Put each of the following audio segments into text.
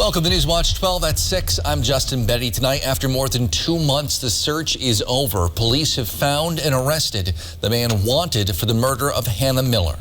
Welcome to News Watch 12 at 6. I'm Justin Betty. Tonight, after more than 2 months, the search is over. Police have found and arrested the man wanted for the murder of Hannah Miller.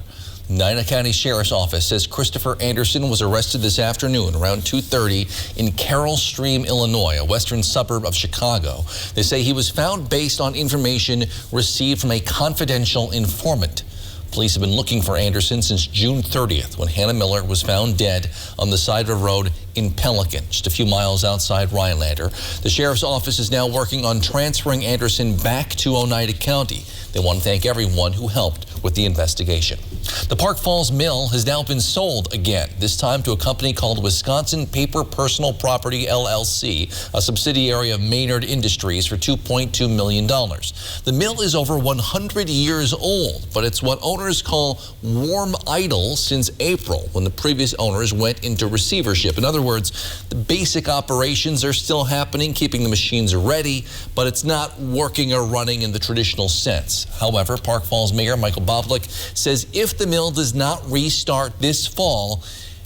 Nina County Sheriff's Office says Christopher Anderson was arrested this afternoon around 2:30 in Carroll Stream, Illinois, a western suburb of Chicago. They say he was found based on information received from a confidential informant. Police have been looking for Anderson since June 30th, when Hannah Miller was found dead on the side of a road in Pelican, just a few miles outside Rhinelander. The Sheriff's Office is now working on transferring Anderson back to Oneida County. They want to thank everyone who helped with the investigation. The Park Falls Mill has now been sold again, this time to a company called Wisconsin Paper Personal Property LLC, a subsidiary of Maynard Industries, for $2.2 million. The mill is over 100 years old, but it's what owners call warm idle since April, when the previous owners went into receivership. In other words, the basic operations are still happening, keeping the machines ready, but it's not working or running in the traditional sense. However, Park Falls Mayor Michael Boblik says if the mill does not restart this fall,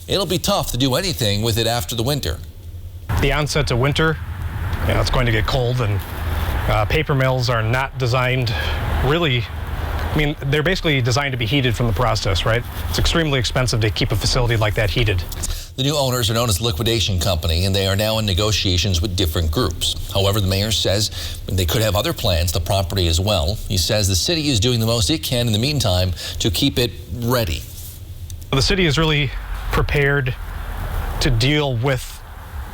it'll be tough to do anything with it after the winter. The onset to winter, it's going to get cold, and paper mills are not designed really. They're basically designed to be heated from the process, right? It's extremely expensive to keep a facility like that heated. The new owners are known as Liquidation Company, and they are now in negotiations with different groups. However, the mayor says they could have other plans, the property as well. He says the city is doing the most it can in the meantime to keep it ready. The city is really prepared to deal with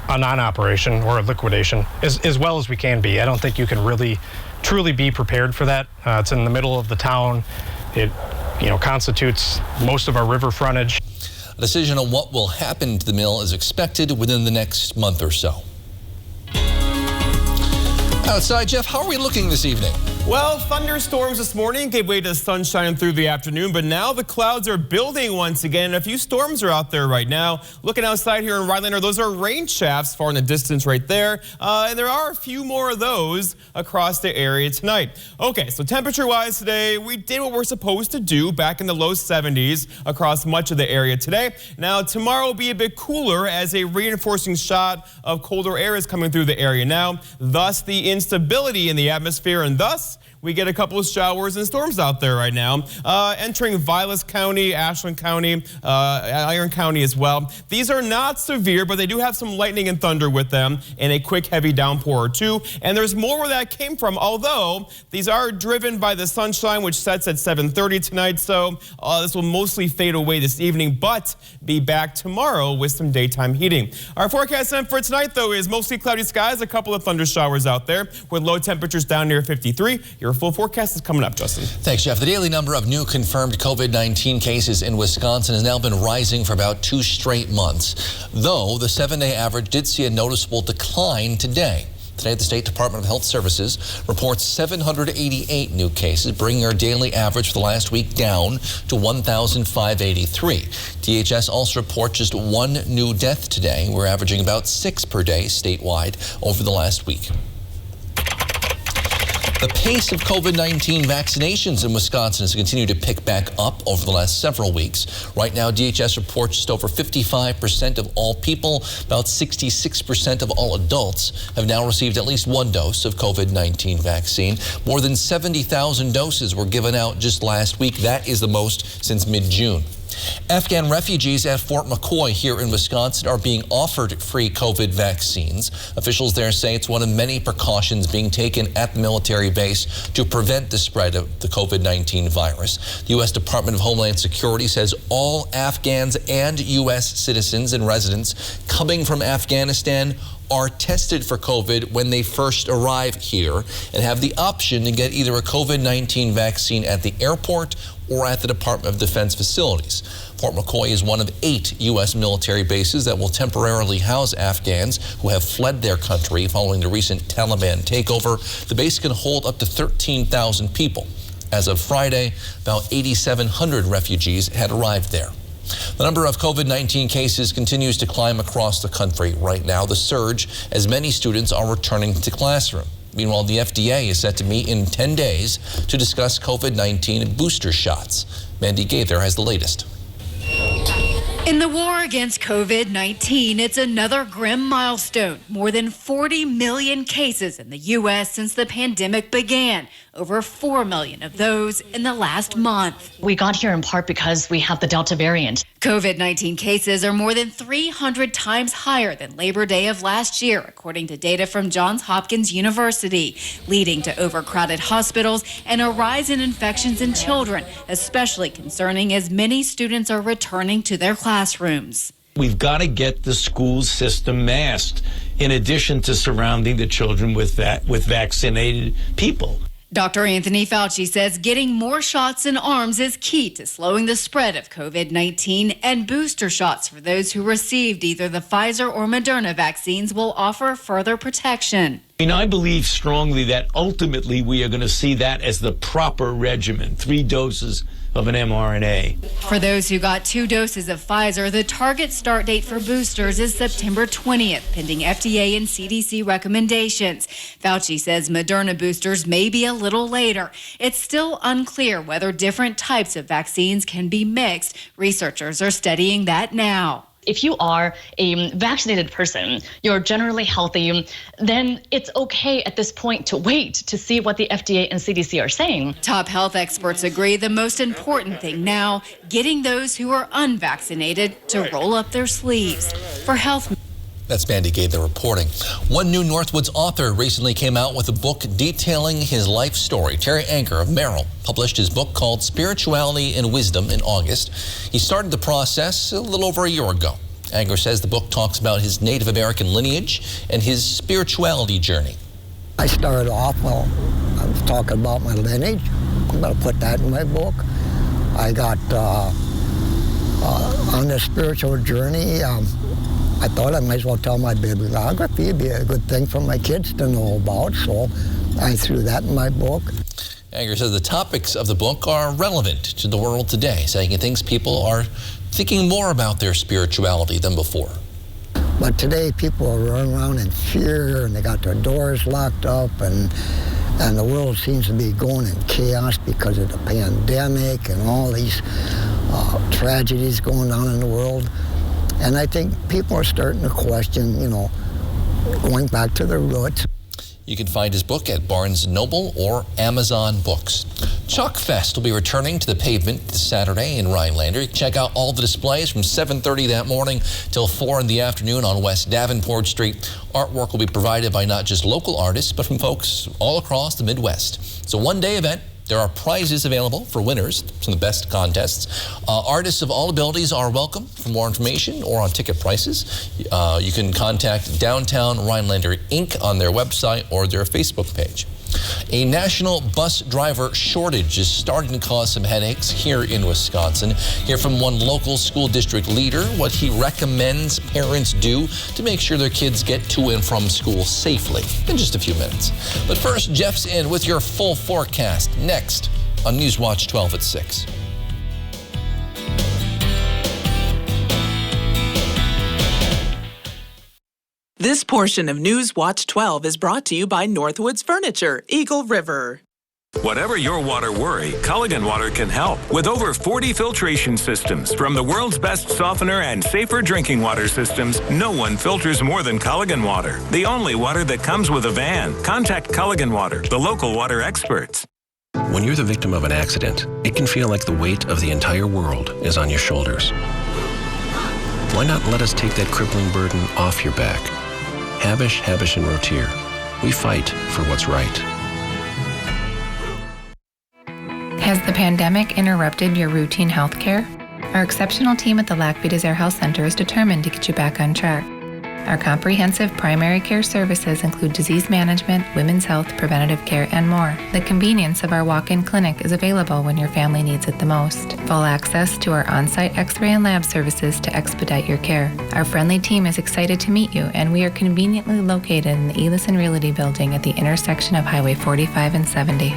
a non-operation or a liquidation as well as we can be. I don't think you can really truly be prepared for that. It's in the middle of the town. It constitutes most of our river frontage. A decision on what will happen to the mill is expected within the next month or so. Outside, Jeff, how are we looking this evening? Well, thunderstorms this morning gave way to sunshine through the afternoon, but now the clouds are building once again. A few storms are out there right now. Looking outside here in Rhinelander, those are rain shafts far in the distance right there. And there are a few more of those across the area tonight. Okay, so temperature-wise today, we did what we're supposed to do, back in the low 70s across much of the area today. Now, tomorrow will be a bit cooler as a reinforcing shot of colder air is coming through the area now, thus the instability in the atmosphere, and thus we get a couple of showers and storms out there right now. Entering Vilas County, Ashland County, Iron County as well. These are not severe, but they do have some lightning and thunder with them and a quick heavy downpour or two. And there's more where that came from, although these are driven by the sunshine, which sets at 7:30 tonight. So this will mostly fade away this evening, but be back tomorrow with some daytime heating. Our forecast then for tonight, though, is mostly cloudy skies, a couple of thunder showers out there with low temperatures down near 53. Your full forecast is coming up, Justin. Thanks, Jeff. The daily number of new confirmed COVID-19 cases in Wisconsin has now been rising for about 2 straight months, though the 7-day average did see a noticeable decline today. Today, the State Department of Health Services reports 788 new cases, bringing our daily average for the last week down to 1,583. DHS also reports just 1 new death today. We're averaging about 6 per day statewide over the last week. The pace of COVID-19 vaccinations in Wisconsin has continued to pick back up over the last several weeks. Right now, DHS reports just over 55% of all people, about 66% of all adults have now received at least 1 dose of COVID-19 vaccine. More than 70,000 doses were given out just last week. That is the most since mid-June. Afghan refugees at Fort McCoy here in Wisconsin are being offered free COVID vaccines. Officials there say it's one of many precautions being taken at the military base to prevent the spread of the COVID-19 virus. The U.S. Department of Homeland Security says all Afghans and U.S. citizens and residents coming from Afghanistan are tested for COVID when they first arrive here and have the option to get either a COVID-19 vaccine at the airport or at the Department of Defense facilities. Fort McCoy is one of 8 U.S. military bases that will temporarily house Afghans who have fled their country following the recent Taliban takeover. The base can hold up to 13,000 people. As of Friday, about 8,700 refugees had arrived there. The number of COVID-19 cases continues to climb across the country right now, the surge as many students are returning to classroom. Meanwhile, the FDA is set to meet in 10 days to discuss COVID-19 booster shots. Mandy Gaither has the latest. In the war against COVID-19, it's another grim milestone. More than 40 million cases in the U.S. since the pandemic began. Over 4 million of those in the last month. We got here in part because we have the Delta variant. COVID-19 cases are more than 300 times higher than Labor Day of last year, according to data from Johns Hopkins University, leading to overcrowded hospitals and a rise in infections in children, especially concerning as many students are returning to their classrooms. We've got to get the school system masked, in addition to surrounding the children with vaccinated people. Dr. Anthony Fauci says getting more shots in arms is key to slowing the spread of COVID-19, and booster shots for those who received either the Pfizer or Moderna vaccines will offer further protection. I believe strongly that ultimately we are going to see that as the proper regimen, 3 doses of an mRNA. For those who got 2 doses of Pfizer, the target start date for boosters is September 20th, pending FDA and CDC recommendations. Fauci says Moderna boosters may be a little later. It's still unclear whether different types of vaccines can be mixed. Researchers are studying that now. If you are a vaccinated person, you're generally healthy, then it's okay at this point to wait to see what the FDA and CDC are saying. Top health experts agree the most important thing now, getting those who are unvaccinated to roll up their sleeves. For Health. That's Mandy Gay, the reporting. One new Northwoods author recently came out with a book detailing his life story. Terry Anker of Merrill published his book called Spirituality and Wisdom in August. He started the process a little over a year ago. Anker says the book talks about his Native American lineage and his spirituality journey. I started off, I was talking about my lineage. I'm going to put that in my book. I got on this spiritual journey. I thought I might as well tell my bibliography. It'd be a good thing for my kids to know about, so I threw that in my book. Anker says the topics of the book are relevant to the world today, saying he thinks people are thinking more about their spirituality than before. But today people are running around in fear, and they got their doors locked up, and the world seems to be going in chaos because of the pandemic and all these tragedies going on in the world. And I think people are starting to question, going back to their roots. You can find his book at Barnes & Noble or Amazon Books. Chalk Fest will be returning to the pavement this Saturday in Rhinelander. You can check out all the displays from 7:30 that morning till 4 in the afternoon on West Davenport Street. Artwork will be provided by not just local artists, but from folks all across the Midwest. It's a one-day event. There are prizes available for winners from the best contests. Artists of all abilities are welcome. For more information or on ticket prices, you can contact Downtown Rhinelander Inc. on their website or their Facebook page. A national bus driver shortage is starting to cause some headaches here in Wisconsin. Hear from one local school district leader what he recommends parents do to make sure their kids get to and from school safely in just a few minutes. But first, Jeff's in with your full forecast next on Newswatch 12 at 6. This portion of Newswatch 12 is brought to you by Northwoods Furniture, Eagle River. Whatever your water worry, Culligan Water can help. With over 40 filtration systems, from the world's best softener and safer drinking water systems, no one filters more than Culligan Water. The only water that comes with a van. Contact Culligan Water, the local water experts. When you're the victim of an accident, it can feel like the weight of the entire world is on your shoulders. Why not let us take that crippling burden off your back? Habish, Habish & Rotier. We fight for what's right. Has the pandemic interrupted your routine health care? Our exceptional team at the Lac Vies Health Center is determined to get you back on track. Our comprehensive primary care services include disease management, women's health, preventative care, and more. The convenience of our walk-in clinic is available when your family needs it the most. Full access to our on-site x-ray and lab services to expedite your care. Our friendly team is excited to meet you, and we are conveniently located in the Ellis & Realty building at the intersection of Highway 45 and 70.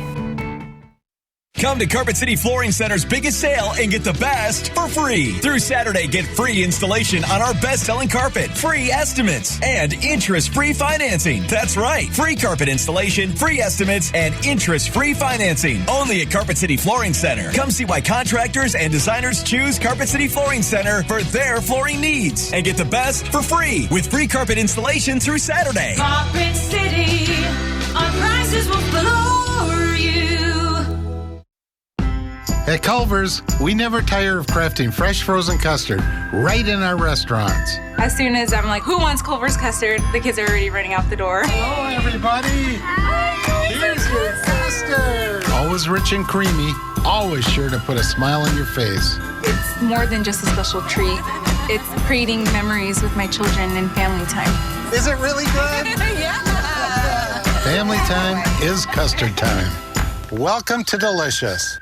Come to Carpet City Flooring Center's biggest sale and get the best for free. Through Saturday, get free installation on our best-selling carpet, free estimates, and interest-free financing. That's right, free carpet installation, free estimates, and interest-free financing. Only at Carpet City Flooring Center. Come see why contractors and designers choose Carpet City Flooring Center for their flooring needs. And get the best for free with free carpet installation through Saturday. Carpet City, our prices will floor you. At Culvers, we never tire of crafting fresh frozen custard right in our restaurants. As soon as I'm like, who wants Culver's custard? The kids are already running out the door. Hello, everybody. Hi. Here's your custard. Always rich and creamy, always sure to put a smile on your face. It's more than just a special treat. It's creating memories with my children and family time. Is it really good? Yeah. Family time is custard time. Welcome to Delicious.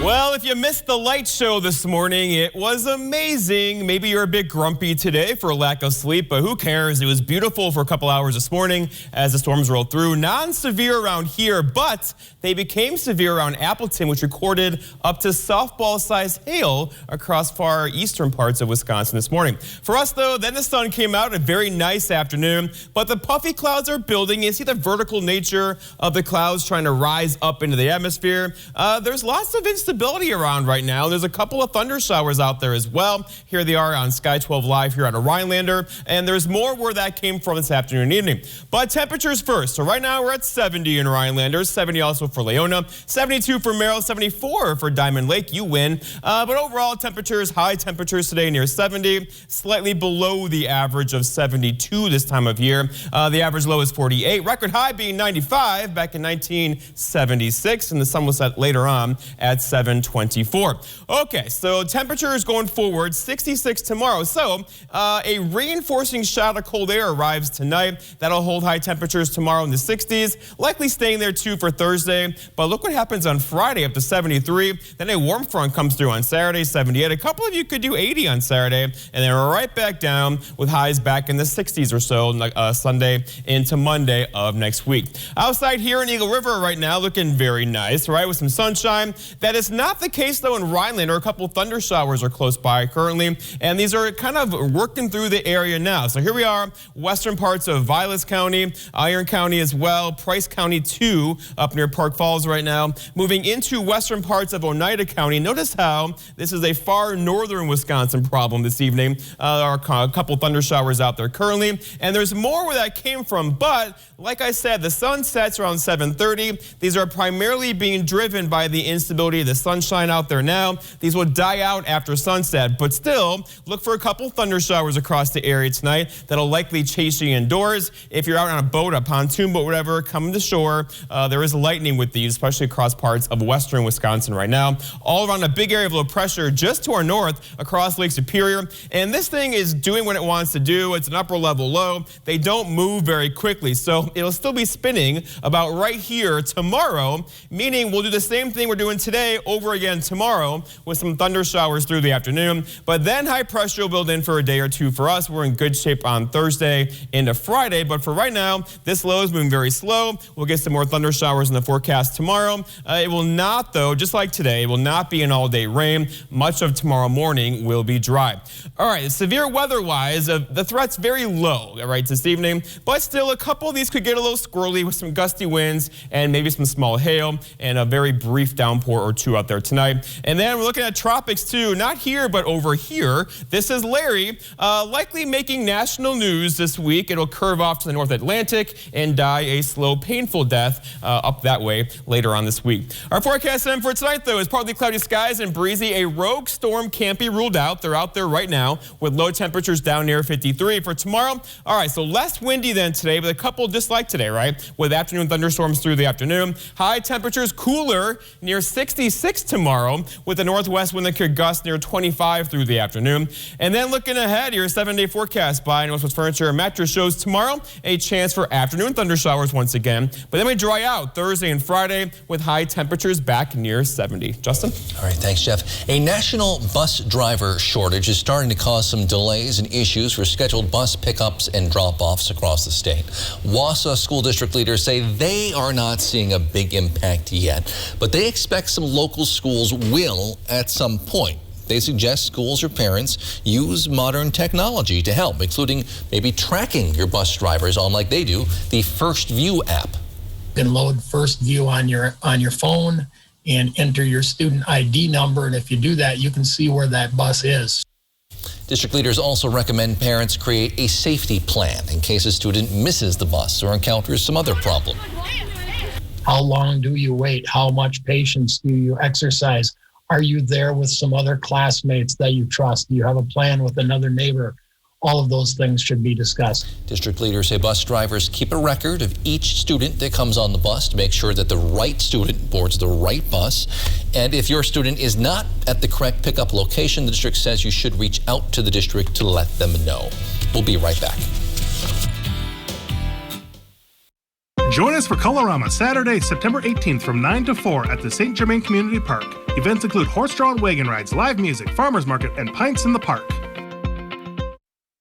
Well, if you missed the light show this morning, it was amazing. Maybe you're a bit grumpy today for a lack of sleep, but who cares? It was beautiful for a couple hours this morning as the storms rolled through. Non-severe around here, but they became severe around Appleton, which recorded up to softball-sized hail across far eastern parts of Wisconsin this morning. For us, though, then the sun came out, a very nice afternoon, but the puffy clouds are building. You see the vertical nature of the clouds trying to rise up into the atmosphere. There's lots of instability around right now. There's a couple of thunder showers out there as well. Here they are on Sky 12 Live here on a Rhinelander, and there's more where that came from this afternoon and evening. But temperatures first. So right now we're at 70 in Rhinelander, 70 also for Leona, 72 for Merrill, 74 for Diamond Lake. You win. But overall temperatures, high temperatures today near 70, slightly below the average of 72 this time of year. The average low is 48. Record high being 95 back in 1976, and the sun will set later on at 724. Okay, so temperatures going forward, 66 tomorrow. So a reinforcing shot of cold air arrives tonight. That'll hold high temperatures tomorrow in the 60s, likely staying there too for Thursday. But look what happens on Friday up to 73. Then a warm front comes through on Saturday, 78. A couple of you could do 80 on Saturday, and then we're right back down with highs back in the 60s or so Sunday into Monday of next week. Outside here in Eagle River right now, looking very nice, right, with some sunshine. That is not the case, though, in Rhinelander. A couple thunder showers are close by currently, and these are kind of working through the area now. So here we are, western parts of Vilas County, Iron County as well, Price County too, up near Park Falls right now. Moving into western parts of Oneida County. Notice how this is a far northern Wisconsin problem this evening. There are a couple thunder showers out there currently, and there's more where that came from, but like I said, the sun sets around 7:30. These are primarily being driven by the instability of the sunshine out there now. These will die out after sunset, but still look for a couple thunder showers across the area tonight that'll likely chase you indoors. If you're out on a boat, a pontoon boat, whatever, coming to shore, there is lightning with these, especially across parts of western Wisconsin right now. All around a big area of low pressure just to our north across Lake Superior, and this thing is doing what it wants to do. It's an upper level low. They don't move very quickly, so it'll still be spinning about right here tomorrow, meaning we'll do the same thing we're doing today over again tomorrow with some thunder showers through the afternoon. But then high pressure will build in for a day or two for us. We're in good shape on Thursday into Friday, but for right now, this low is moving very slow. We'll get some more thunder showers in the forecast tomorrow. It will not, though, just like today, it will not be an all-day rain. Much of tomorrow morning will be dry. All right, severe weather-wise, the threat's very low, right, this evening, but still a couple of these could get a little squirrely with some gusty winds and maybe some small hail and a very brief downpour or two out there tonight. And then we're looking at tropics too, not here, but over here. This is Larry, likely making national news this week. It'll curve off to the North Atlantic and die a slow, painful death up that way later on this week. Our forecast time for tonight, though, is partly cloudy skies and breezy. A rogue storm can't be ruled out. They're out there right now with low temperatures down near 53. For tomorrow, all right, so less windy than today, but a couple just like today, right, with afternoon thunderstorms through the afternoon. High temperatures cooler near 66 tomorrow. tomorrow with a northwest wind that could gust near 25 through the afternoon. And then looking ahead, your 7-day forecast by Northwest Furniture and Mattress shows tomorrow a chance for afternoon thunder showers once again. But then we dry out Thursday and Friday with high temperatures back near 70. Justin? All right, thanks, Jeff. A national bus driver shortage is starting to cause some delays and issues for scheduled bus pickups and drop-offs across the state. Wausau school district leaders say they are not seeing a big impact yet, but they expect some local schools will at some point. They suggest schools or parents use modern technology to help, including maybe tracking your bus drivers on, like they do, the First View app. You can load First View on your phone and enter your student ID number, and if you do that, you can see where that bus is. District leaders also recommend parents create a safety plan in case a student misses the bus or encounters some other problem. How long do you wait? How much patience do you exercise? Are you there with some other classmates that you trust? Do you have a plan with another neighbor? All of those things should be discussed. District leaders say bus drivers keep a record of each student that comes on the bus to make sure that the right student boards the right bus. And if your student is not at the correct pickup location, the district says you should reach out to the district to let them know. We'll be right back. Join us for Colorama Saturday, September 18th from 9 to 4 at the St. Germain Community Park. Events include horse-drawn wagon rides, live music, farmers market, and pints in the park.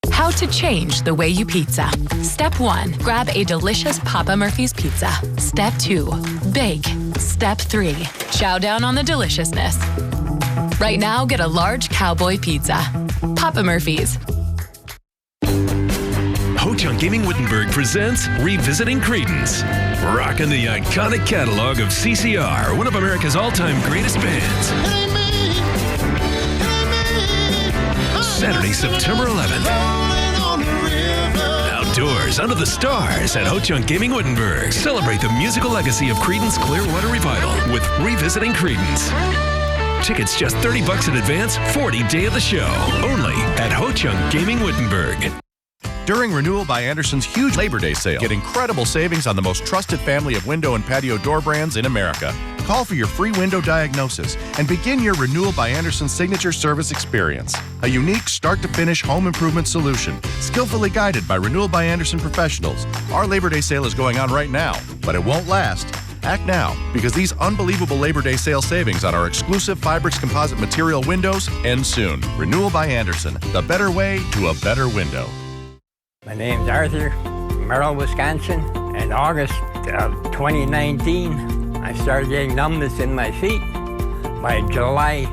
How to change the way you pizza. Step 1, grab a delicious Papa Murphy's pizza. Step 2, bake. Step 3, chow down on the deliciousness. Right now, get a large cowboy pizza. Papa Murphy's. Ho-Chunk Gaming Wittenberg presents Revisiting Creedence. Rocking the iconic catalog of CCR, one of America's all-time greatest bands. Saturday, September 11th. Outdoors, under the stars at Ho-Chunk Gaming Wittenberg. Celebrate the musical legacy of Creedence Clearwater Revival with Revisiting Creedence. Tickets just $30 in advance, 40 day of the show. Only at Ho-Chunk Gaming Wittenberg. During Renewal by Andersen's huge Labor Day sale, get incredible savings on the most trusted family of window and patio door brands in America. Call for your free window diagnosis and begin your Renewal by Andersen signature service experience. A unique start-to-finish home improvement solution, skillfully guided by Renewal by Andersen professionals. Our Labor Day sale is going on right now, but it won't last. Act now, because these unbelievable Labor Day sale savings on our exclusive Fibrix composite material windows end soon. Renewal by Andersen, the better way to a better window. My name's Arthur, Merrill, Wisconsin. In August of 2019, I started getting numbness in my feet. By July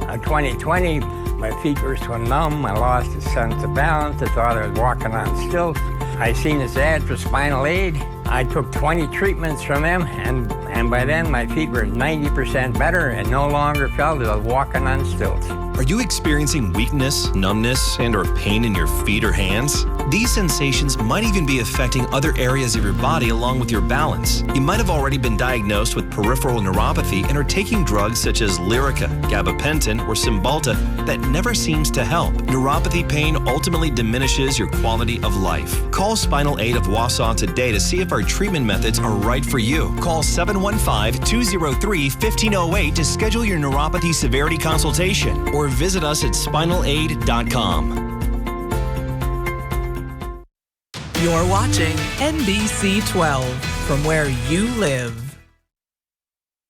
of 2020, my feet were so numb, I lost a sense of balance. I thought I was walking on stilts. I seen this ad for Spinal Aid. I took 20 treatments from them, and by then my feet were 90% better and no longer felt as I was walking on stilts. Are you experiencing weakness, numbness, and/or pain in your feet or hands? These sensations might even be affecting other areas of your body along with your balance. You might have already been diagnosed with peripheral neuropathy and are taking drugs such as Lyrica, gabapentin, or Cymbalta that never seems to help. Neuropathy pain ultimately diminishes your quality of life. Call Spinal Aid of Wausau today to see if our treatment methods are right for you. Call 715-203-1508 to schedule your neuropathy severity consultation or visit us at spinalaid.com. You're watching NBC 12 from where you live.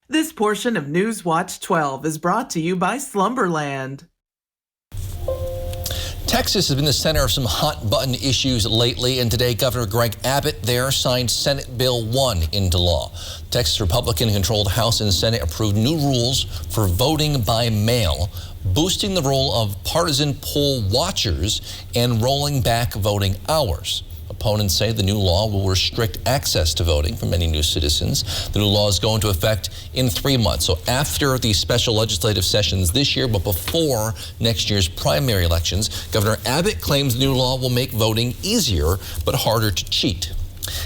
This portion of News Watch 12 is brought to you by Slumberland. Texas has been the center of some hot-button issues lately, and today Governor Greg Abbott there signed Senate Bill 1 into law. Texas Republican-controlled House and Senate approved new rules for voting by mail, boosting the role of partisan poll watchers and rolling back voting hours. Opponents say the new law will restrict access to voting for many new citizens. The new law is going into effect in 3 months, so after the special legislative sessions this year, but before next year's primary elections. Governor Abbott claims the new law will make voting easier but harder to cheat.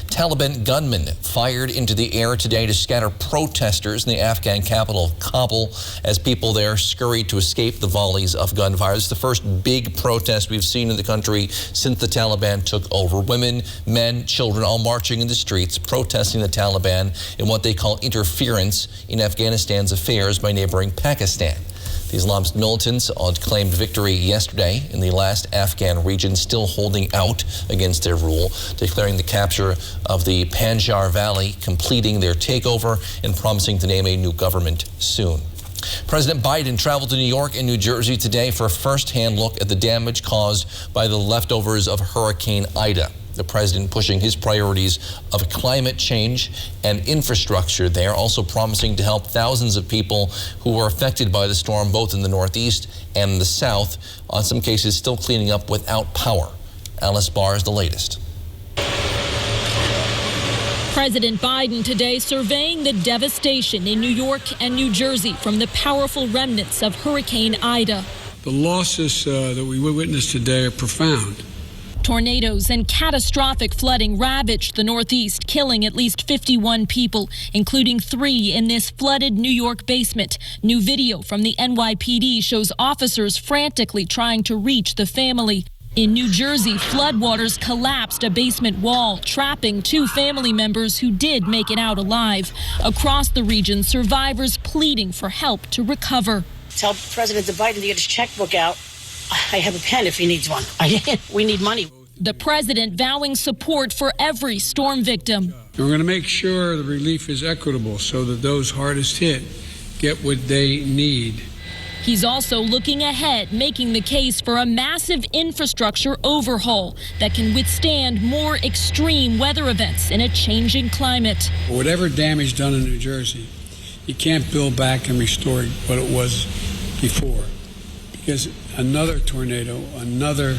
Taliban gunmen fired into the air today to scatter protesters in the Afghan capital of Kabul as people there scurried to escape the volleys of gunfire. This is the first big protest we've seen in the country since the Taliban took over. Women, men, children all marching in the streets protesting the Taliban in what they call interference in Afghanistan's affairs by neighboring Pakistan. The Islamist militants claimed victory yesterday in the last Afghan region, still holding out against their rule, declaring the capture of the Panjshir Valley, completing their takeover, and promising to name a new government soon. President Biden traveled to New York and New Jersey today for a first-hand look at the damage caused by the leftovers of Hurricane Ida. The president pushing his priorities of climate change and infrastructure there, also promising to help thousands of people who were affected by the storm, both in the Northeast and the South, on some cases still cleaning up without power. Alice Barr is the latest. President Biden today surveying the devastation in New York and New Jersey from the powerful remnants of Hurricane Ida. The losses that we witnessed today are profound. Tornadoes and catastrophic flooding ravaged the Northeast, killing at least 51 people, including 3 in this flooded New York basement. New video from the NYPD shows officers frantically trying to reach the family. In New Jersey, floodwaters collapsed a basement wall, trapping 2 family members who did make it out alive. Across the region, survivors pleading for help to recover. Tell President Biden to get his checkbook out. I have a pen if he needs one. We need money. The president vowing support for every storm victim. We're going to make sure the relief is equitable so that those hardest hit get what they need. He's also looking ahead, making the case for a massive infrastructure overhaul that can withstand more extreme weather events in a changing climate. Whatever damage done in New Jersey, you can't build back and restore what it was before. Because another tornado, another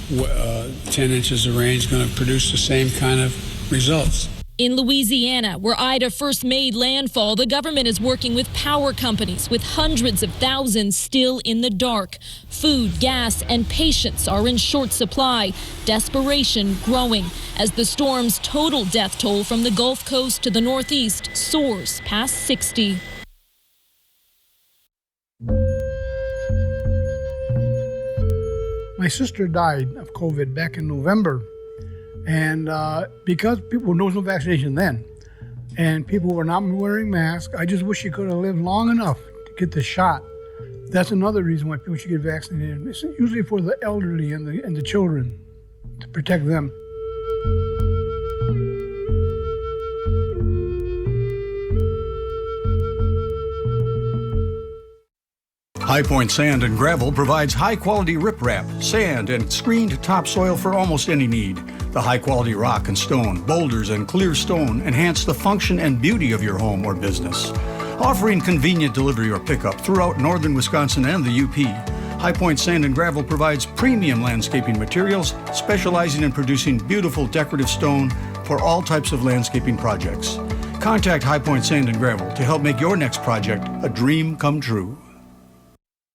10 inches of rain is going to produce the same kind of results. In Louisiana, where Ida first made landfall, the government is working with power companies with hundreds of thousands still in the dark. Food, gas, and patience are in short supply. Desperation growing as the storm's total death toll from the Gulf Coast to the Northeast soars past 60. My sister died of COVID back in November, and because there was no vaccination then, and people were not wearing masks, I just wish she could have lived long enough to get the shot. That's another reason why people should get vaccinated. It's usually for the elderly and the children, to protect them. High Point Sand and Gravel provides high-quality riprap, sand, and screened topsoil for almost any need. The high-quality rock and stone, boulders, and clear stone enhance the function and beauty of your home or business. Offering convenient delivery or pickup throughout northern Wisconsin and the UP, High Point Sand and Gravel provides premium landscaping materials, specializing in producing beautiful decorative stone for all types of landscaping projects. Contact High Point Sand and Gravel to help make your next project a dream come true.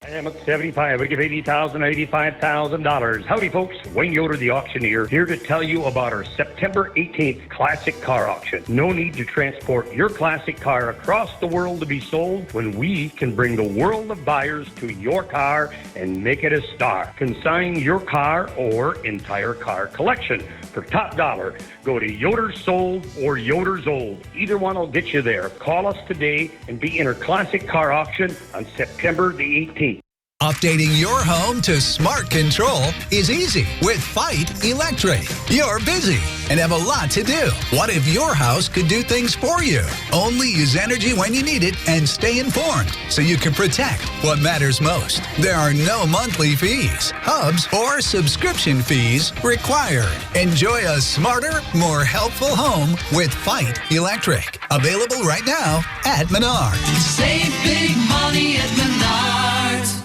I am at 75. We give $85,000. Howdy, folks. Wayne Yoder, the auctioneer, here to tell you about our September 18th classic car auction. No need to transport your classic car across the world to be sold when we can bring the world of buyers to your car and make it a star. Consign your car or entire car collection for top dollar. Go to Yoder's Sold or Yoder's Old. Either one will get you there. Call us today and be in our classic car auction on September the 18th. Updating your home to smart control is easy with Fight Electric. You're busy and have a lot to do. What if your house could do things for you? Only use energy when you need it and stay informed so you can protect what matters most. There are no monthly fees, hubs, or subscription fees required. Enjoy a smarter, more helpful home with Fight Electric. Available right now at Menards. Save big money at Menards.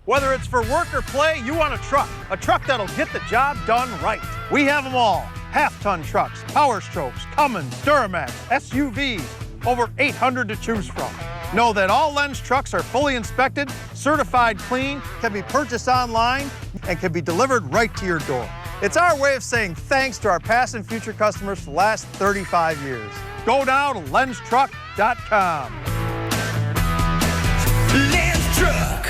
Whether it's for work or play, you want a truck that'll get the job done right. We have them all. Half-ton trucks, POWERSTROKES, CUMMINS, DURAMAX, SUVs, over 800 to choose from. Know that all Lenz trucks are fully inspected, certified clean, can be purchased online, and can be delivered right to your door. It's our way of saying thanks to our past and future customers for the last 35 years. Go now to lenstruck.com. Lens Truck.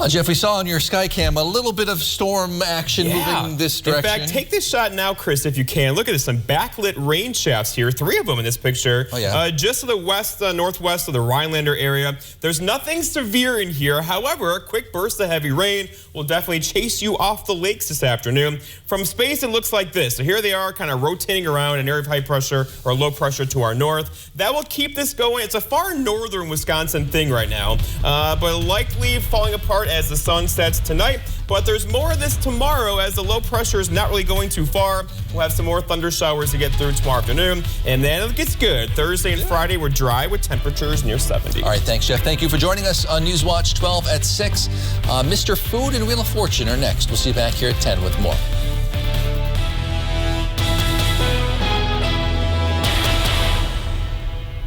Jeff, we saw on your Skycam a little bit of storm action moving this direction. In fact, take this shot now, Chris, if you can. Look at this, some backlit rain shafts here. 3 of them in this picture. Oh, yeah. Just to the west, northwest of the Rhinelander area. There's nothing severe in here. However, a quick burst of heavy rain will definitely chase you off the lakes this afternoon. From space, it looks like this. So here they are kind of rotating around an area of high pressure or low pressure to our north. That will keep this going. It's a far northern Wisconsin thing right now, but likely falling apart as the sun sets tonight. But there's more of this tomorrow as the low pressure is not really going too far. We'll have some more thunder showers to get through tomorrow afternoon. And then it gets good. Thursday and Friday we're dry with temperatures near 70. All right, thanks, Jeff. Thank you for joining us on Newswatch 12 at 6. Mr. Food and Wheel of Fortune are next. We'll see you back here at 10 with more.